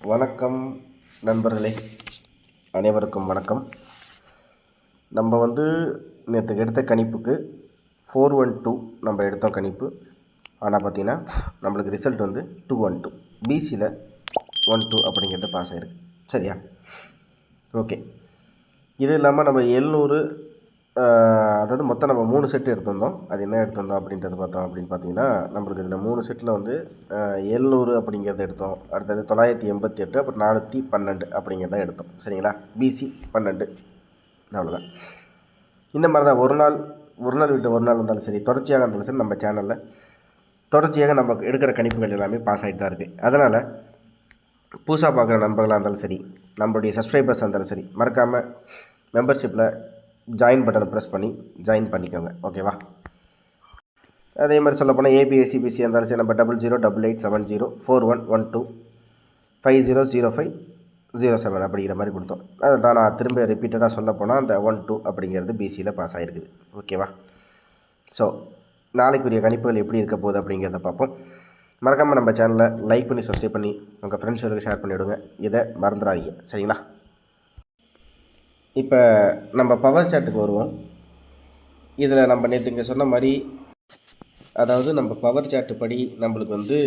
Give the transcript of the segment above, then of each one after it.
வணக்கம் நண்பர்களே, அனைவருக்கும் வணக்கம். நம்ம நேற்றுக்கு எடுத்த கணிப்புக்கு 412 நம்ம எடுத்தோம் கணிப்பு. ஆனால் பார்த்திங்கன்னா நம்மளுக்கு ரிசல்ட் 212, பிசியில் 12 அப்படிங்கிறது பாஸ் ஆகிருக்கு. சரியா? ஓகே. இது இல்லாமல் நம்ம 700, அதாவது மொத்தம் நம்ம 3 செட்டு எடுத்திருந்தோம். அது என்ன எடுத்திருந்தோம் அப்படின்றது பார்த்தோம் அப்படின்னு பார்த்தீங்கன்னா, நம்மளுக்கு இதில் 3 செட்டில் 700 அப்படிங்கிறத எடுத்தோம். அடுத்தது 988, அப்புறம் 412 அப்படிங்கிறத எடுத்தோம். சரிங்களா? பிசி 12, அவ்வளோதான். இந்த மாதிரி தான் ஒரு நாள் விட்டு ஒரு நாள் இருந்தாலும் சரி, தொடர்ச்சியாக இருந்தாலும் சரி, நம்ம சேனலில் தொடர்ச்சியாக நம்ம எடுக்கிற கணிப்புகள் எல்லாமே பாஸ் ஆகிட்டு தான் இருக்குது. அதனால் புதுசாக பார்க்குற நண்பர்களாக இருந்தாலும் சரி, நம்மளுடைய சப்ஸ்கிரைபர்ஸ் இருந்தாலும் சரி, மறக்காமல் மெம்பர்ஷிப்பில் ஜாயின் பட்டனை ப்ரெஸ் பண்ணி ஜாயின் பண்ணிக்கோங்க. ஓகேவா? அதே மாதிரி சொல்ல போனால் ஏபிஎஸ்சிபிசி இருந்தாலும் சரி, நம்ம 0088704125005007 அப்படிங்கிற மாதிரி கொடுத்தோம். அதை தான் நான் திரும்ப ரிப்பீட்டடாக சொல்ல போனால் அந்த 12 அப்படிங்கிறது பிசியில் பாஸ் ஆகிருக்குது. ஓகேவா? ஸோ நாளைக்குரிய கணிப்புகள் எப்படி இருக்க போகுது அப்படிங்கிறத பார்ப்போம். மறக்காமல் நம்ம சேனலை லைக் பண்ணி சப்ஸ்கிரைப் பண்ணி உங்கள் ஃப்ரெண்ட்ஸுகளுக்கு ஷேர் பண்ணிவிடுங்க. இதை மறந்துடாதீங்க. சரிங்களா? இப்போ நம்ம பவர் சார்ட்டுக்கு வருவோம். இதில் நம்ம நேற்று இங்கே சொன்ன மாதிரி, அதாவது நம்ம பவர் சார்ட்டு படி நம்மளுக்கு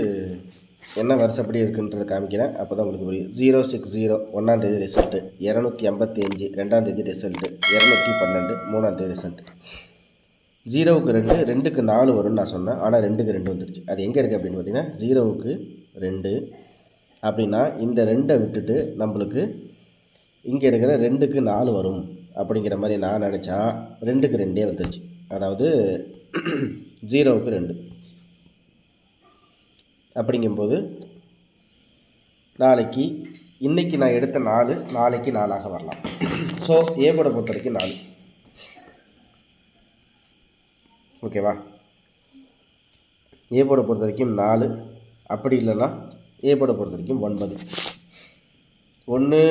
என்ன வருஷப்படி இருக்குன்றதை காமிக்கிறேன். அப்போ தான் உங்களுக்கு புரியும். 060 1ஆம் தேதி ரிசல்ட்டு, 255 2ஆம் தேதி ரிசல்ட்டு, 212 3ஆம் தேதி ரிசல்ட்டு. 0க்கு 2, 2க்கு 4 வரும்னு நான் சொன்னேன். ஆனால் 2க்கு 2 வந்துருச்சு. அது எங்கே இருக்குது அப்படின்னு பார்த்தீங்கன்னா, 0க்கு 2 அப்படின்னா இந்த 2ஐ விட்டுட்டு நம்மளுக்கு இங்கே இருக்கிற 2க்கு 4 வரும் அப்படிங்கிற மாதிரி நான் நினச்சா 2க்கு 2 வந்துருச்சு. அதாவது 0க்கு 2 அப்படிங்கும்போது இன்றைக்கி நான் எடுத்த 4 நாளைக்கு 4ஆக வரலாம். ஸோ ஏ போர்டை பொறுத்த வரைக்கும் 4. ஓகேவா? ஏ போர்டை பொறுத்த வரைக்கும் 4. அப்படி இல்லைன்னா ஏ போர்டை பொறுத்த வரைக்கும் 9. ஒன்று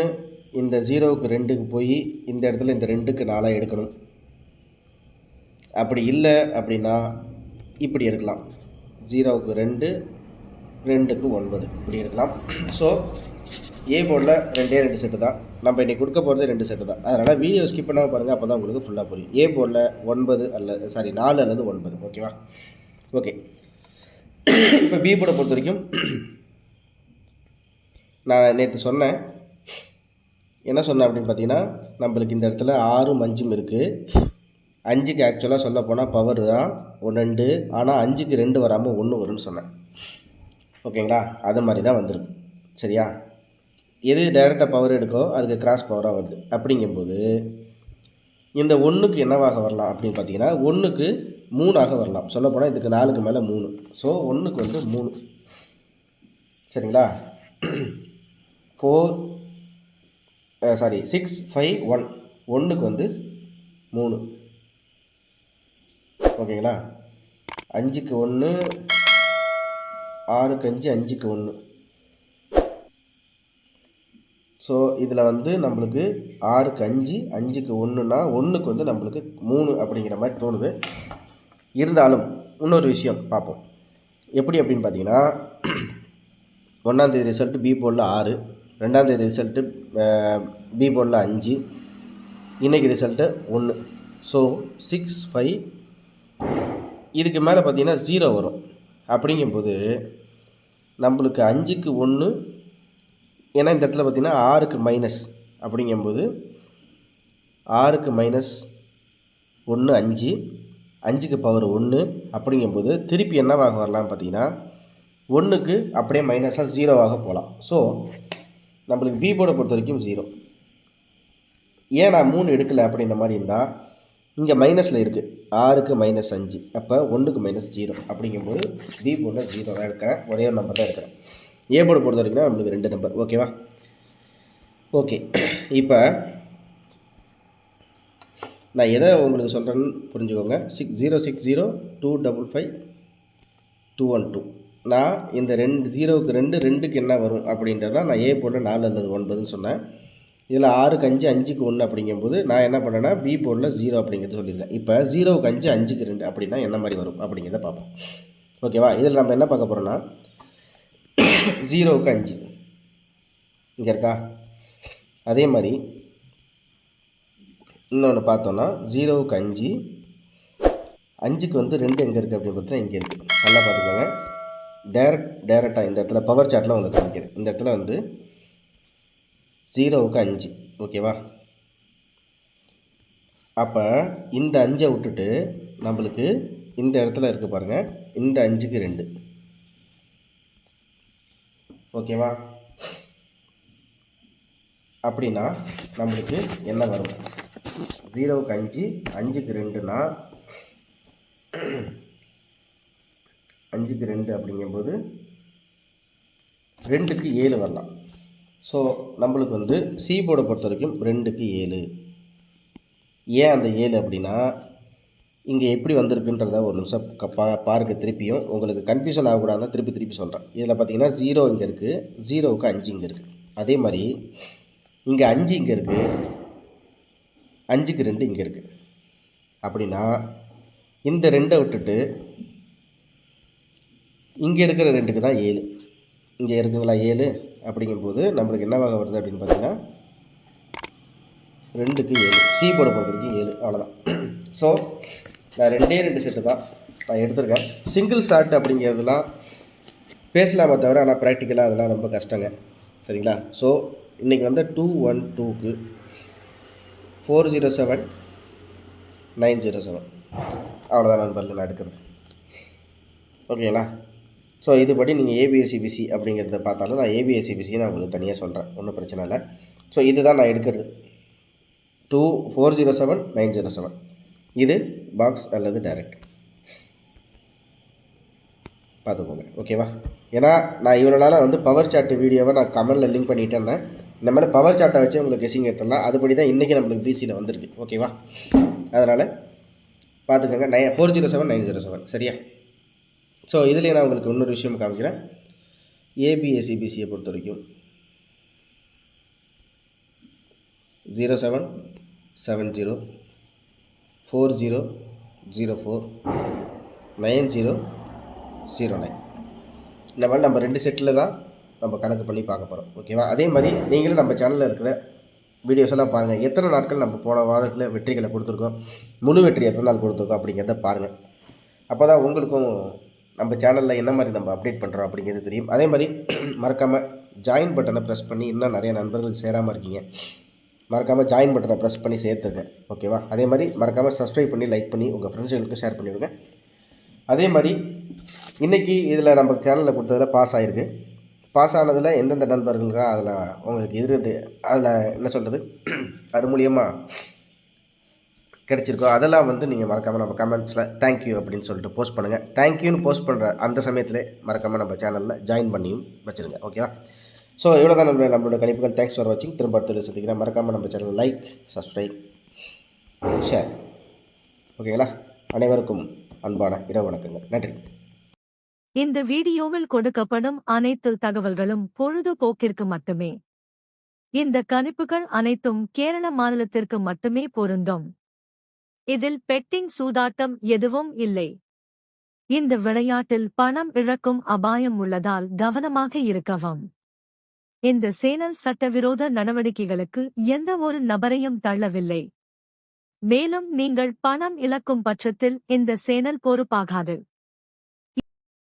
இந்த 0க்கு 2க்கு போய் இந்த இடத்துல இந்த 2க்கு 4 எடுக்கணும். அப்படி இல்லை அப்படின்னா இப்படி எடுக்கலாம். 0க்கு 2, 2க்கு 9 இப்படி எடுக்கலாம். ஸோ ஏ போர்டில் 2 செட்டு தான். நம்ம இன்றைக்கி கொடுக்க போகிறது 2 செட்டு தான். அதனால் வீடியோ ஸ்கிப் பண்ணாமல் பாருங்கள். அப்போ தான் உங்களுக்கு ஃபுல்லாக புரியும். ஏ போர்டில் 4 அல்லது 9. ஓகேவா? ஓகே. இப்போ பி போர்டை பொறுத்த வரைக்கும் நான் நேற்று சொன்னேன். என்ன சொன்னேன் அப்படின்னு பார்த்தீங்கன்னா, நம்மளுக்கு இந்த இடத்துல 6ம் 5ம் இருக்குது. 5க்கு ஆக்சுவலாக சொல்ல போனால் பவர் தான் 2, ஆனால் 5க்கு 2 வராமல் 1 வரும்னு சொன்னேன். ஓகேங்களா? அது மாதிரி தான் வந்திருக்கு. சரியா? எது டைரெக்டாக பவர் எடுக்கோ அதுக்கு கிராஸ் பவராக வருது. அப்படிங்கும்போது இந்த 1க்கு என்னவாக வரலாம் அப்படின்னு பார்த்தீங்கன்னா, 1க்கு 3ஆக வரலாம். சொல்ல போனால் இதுக்கு 4க்கு மேலே 3. ஸோ 1க்கு 3. சரிங்களா? 6 5 1 1க்கு 3. ஓகேங்களா? 5க்கு 1, 6க்கு 5, 5க்கு 1. ஸோ இதில் நம்மளுக்கு 6க்கு 5, 5க்கு 1னா 1க்கு நம்மளுக்கு 3 அப்படிங்கிற மாதிரி தோணுது. இருந்தாலும் இன்னொரு விஷயம் பார்ப்போம். எப்படி அப்படின்னு பார்த்தீங்கன்னா, 1ஆம் தேதி ரிசல்ட்டு பி போர்டில் 6, 2ஆம் தேதி ரிசல்ட்டு பி போர்டில் 5, இன்றைக்கி ரிசல்ட்டு 1. ஸோ 6 5 இதுக்கு மேலே பார்த்தீங்கன்னா 0 வரும். அப்படிங்கும்போது நம்மளுக்கு 5க்கு 1, ஏன்னா இந்த இடத்துல பார்த்திங்கன்னா 6க்கு மைனஸ். அப்படிங்கும்போது 6க்கு மைனஸ் 1 5, 5க்கு பவர் 1. அப்படிங்கும்போது திருப்பி என்னவாக வரலாம்னு பார்த்தீங்கன்னா, 1க்கு அப்படியே மைனஸாக 0ஆக போகலாம். ஸோ நம்மளுக்கு பி போர்டை பொறுத்த வரைக்கும் 0. ஏன் நான் 3 எடுக்கலை அப்படின்ற மாதிரி இருந்தால், இங்கே மைனஸில் இருக்குது. 6க்கு -5, அப்போ 1க்கு -0. அப்படிங்கும்போது பி போர்டில் 0 தான் எடுக்கிறேன். ஒரே ஒரு நம்பர் தான் எடுக்கிறேன். ஏ போர்டை பொறுத்த வரைக்கும் நம்மளுக்கு 2 நம்பர். ஓகேவா? ஓகே. இப்போ நான் எதை உங்களுக்கு சொல்கிறேன்னு புரிஞ்சுக்கோங்க. 060 255 212. நான் இந்த 0க்கு 2, 2க்கு என்ன வரும் அப்படின்றத நான் ஏ போர்டில் 4 அல்லது 9ன்னு சொன்னேன். இதில் 6க்கு 5, 5க்கு 1 அப்படிங்கும்போது நான் என்ன பண்ணேன்னா பி போர்டில் 0 அப்படிங்கிறது சொல்லியிருக்கேன். இப்போ 0க்கு 5, 5க்கு 2 அப்படின்னா என்ன மாதிரி வரும் அப்படிங்கிறத பார்ப்போம். ஓகேவா? இதில் நம்ம என்ன பார்க்க போகிறோன்னா, 0க்கு 5 இங்கே இருக்கா. அதே மாதிரி இன்னொன்று பார்த்தோன்னா 0க்கு 5, 5க்கு வந்து 2 எங்கே இருக்குது அப்படின்னு பார்த்தா இங்கே இருக்குது. நல்லா பார்த்துக்கோங்க. டேரெக்டாக இந்த இடத்துல பவர் சார்ட்டில் வந்து காமிக்கிறேன். இந்த இடத்துல வந்து 0க்கு 5, ஓகேவா. அப்போ இந்த 5ஐ விட்டுட்டு நம்மளுக்கு இந்த இடத்துல இருக்குது பாருங்கள், இந்த 5க்கு 2, ஓகேவா. அப்படின்னா நம்மளுக்கு என்ன வரும்? 0க்கு 5, 5க்கு 2னா 5க்கு 2 அப்படிங்கும்போது 2க்கு 7 வரலாம். ஸோ நம்மளுக்கு வந்து சி போர்டை பொறுத்த வரைக்கும் 2க்கு 7. ஏன் அந்த 7 அப்படின்னா இங்கே எப்படி வந்திருக்குன்றத ஒரு நிமிஷம் பாருங்க. திருப்பியும் உங்களுக்கு கன்ஃபியூஷன் ஆகக்கூடாதுன்னா திருப்பி சொல்கிறேன். இதில் பார்த்தீங்கன்னா 0 இங்கே இருக்குது, 0க்கு 5 இங்கே இருக்குது. அதே மாதிரி இங்கே 5 இங்கே இருக்குது, 5க்கு 2 இங்கே இருக்குது. அப்படின்னா இந்த 2ஐ விட்டுட்டு இங்கே இருக்கிற 2க்கு தான் 7. இங்கே இருக்குங்களா 7? அப்படிங்கும்போது நம்மளுக்கு என்னவாக வருது அப்படின்னு பார்த்தீங்கன்னா 2க்கு 7. சி போர்டை பொறுத்த வரைக்கும் 7, அவ்வளோதான். ஸோ நான் 2 செட்டு தான் நான் எடுத்திருக்கேன். சிங்கிள் ஷார்ட் அப்படிங்கிறதுலாம் பேசலாமே தவிர ஆனால் ப்ராக்டிக்கலாக அதெல்லாம் ரொம்ப கஷ்டங்க, சரிங்களா. ஸோ இன்றைக்கி வந்து 212க்கு 407 907 அவ்வளோதான் நண்பர்கள் நான் எடுக்கிறது, ஓகேங்களா. ஸோ இதுபடி நீங்கள் ஏபிஎஸ்சிபிசி அப்படிங்கிறத பார்த்தாலும் நான் ஏபிஎஸ்சிபிசி நான் உங்களுக்கு தனியாக சொல்கிறேன், ஒன்றும் பிரச்சனை இல்லை. ஸோ இதுதான் நான் எடுக்கிறது, 407 907. இது பாக்ஸ் அல்லது டைரக்ட் பார்த்துக்கோங்க, ஓகேவா. ஏன்னா நான் இவ்வளோ நாளாக வந்து பவர் சார்ட் வீடியோவை நான் கமெண்டில் லிங்க் பண்ணிட்டேன். இந்த மாதிரி பவர் சார்ட்டை வச்சு உங்களுக்கு கெஸிங் எடுத்துடலாம். அதுபடி தான் இன்றைக்கி நம்மளுக்கு பிசியில் வந்திருக்கு, ஓகேவா. அதனால் பார்த்துக்கோங்க. 407 907, சரியா. ஸோ இதுலேயே நான் உங்களுக்கு இன்னொரு விஷயம் காமிக்கிறேன். ஏபிஎஸ்சிபிசியை பொறுத்த வரைக்கும் 0770 4004 9009. இந்த மாதிரி நம்ம 2 செட்டில் தான் நம்ம கணக்கு பண்ணி பார்க்க போகிறோம், ஓகேவா. அதே மாதிரி நீங்களும் நம்ம சேனலில் இருக்கிற வீடியோஸ் எல்லாம் பாருங்கள். எத்தனை நாட்கள் நம்ம போன வாரத்தில் வெற்றிகளை கொடுத்துருக்கோம், முழு வெற்றி எத்தனை நாள் கொடுத்துருக்கோம் அப்படிங்கிறத பாருங்கள். அப்போ தான் உங்களுக்கும் நம்ம சேனலில் என்ன மாதிரி நம்ம அப்டேட் பண்ணுறோம் அப்படிங்கிறது தெரியும். அதே மாதிரி மறக்காமல் ஜாயின் பட்டனை ப்ரெஸ் பண்ணி, இன்னும் நிறைய நண்பர்கள் சேராமல் இருக்கீங்க, மறக்காமல் ஜாயின் பட்டனை ப்ரெஸ் பண்ணி சேர்த்துங்க, ஓகேவா. அதே மாதிரி மறக்காமல் சப்ஸ்கிரைப் பண்ணி லைக் பண்ணி உங்கள் ஃப்ரெண்ட்ஸுங்களுக்கு ஷேர் பண்ணிவிடுங்க. அதே மாதிரி இன்றைக்கி இதில் நம்ம சேனலில் கொடுத்ததில் பாஸ் ஆகிருக்கு. பாஸ் ஆனதில் எந்தெந்த நண்பர்களுக்கா அதில் உங்களுக்கு இருந்து அதில் என்ன சொல்கிறது அது மூலியமாக கிடச்சிருக்கோ அதெல்லாம் வந்து நீங்கள் மறக்காமல் நம்ம கமெண்ட்ஸில் தேங்க்யூ அப்படின்னு சொல்லிட்டு போஸ்ட் பண்ணுங்கள். தேங்க்யூன்னு போஸ்ட் பண்ணுற அந்த சமயத்தில் மறக்காமல் நம்ம சேனலில் ஜாயின் பண்ணியும் வச்சுருங்க, ஓகேவா. ஸோ இவ்வளோ தான் நம்மளோட கணிப்புகள். தேங்க்ஸ் ஃபார் வாட்சிங். திரும்ப அடுத்த சந்திக்கிறேன். மறக்காமல் நம்ம சேனல் லைக், சப்ஸ்கிரைப், ஷேர், ஓகேங்களா. அனைவருக்கும் அன்பான இரவு வணக்கங்கள். நன்றி. இந்த வீடியோவில் கொடுக்கப்படும் அனைத்து தகவல்களும் பொழுதுபோக்கிற்கு மட்டுமே. இந்த கணிப்புகள் அனைத்தும் கேரள மாநிலத்திற்கு மட்டுமே பொருந்தும். இதில் பெட்டிங் சூதாட்டம் எதுவும் இல்லை. இந்த விளையாட்டில் பணம் இழக்கும் அபாயம் உள்ளதால் கவனமாக இருக்கவும். இந்த சேனல் சட்டவிரோத நடவடிக்கைகளுக்கு எந்த ஒரு நபரையும் தள்ளவில்லை. மேலும் நீங்கள் பணம் இழக்கும் பட்சத்தில் இந்த சேனல் பொறுப்பாகாது.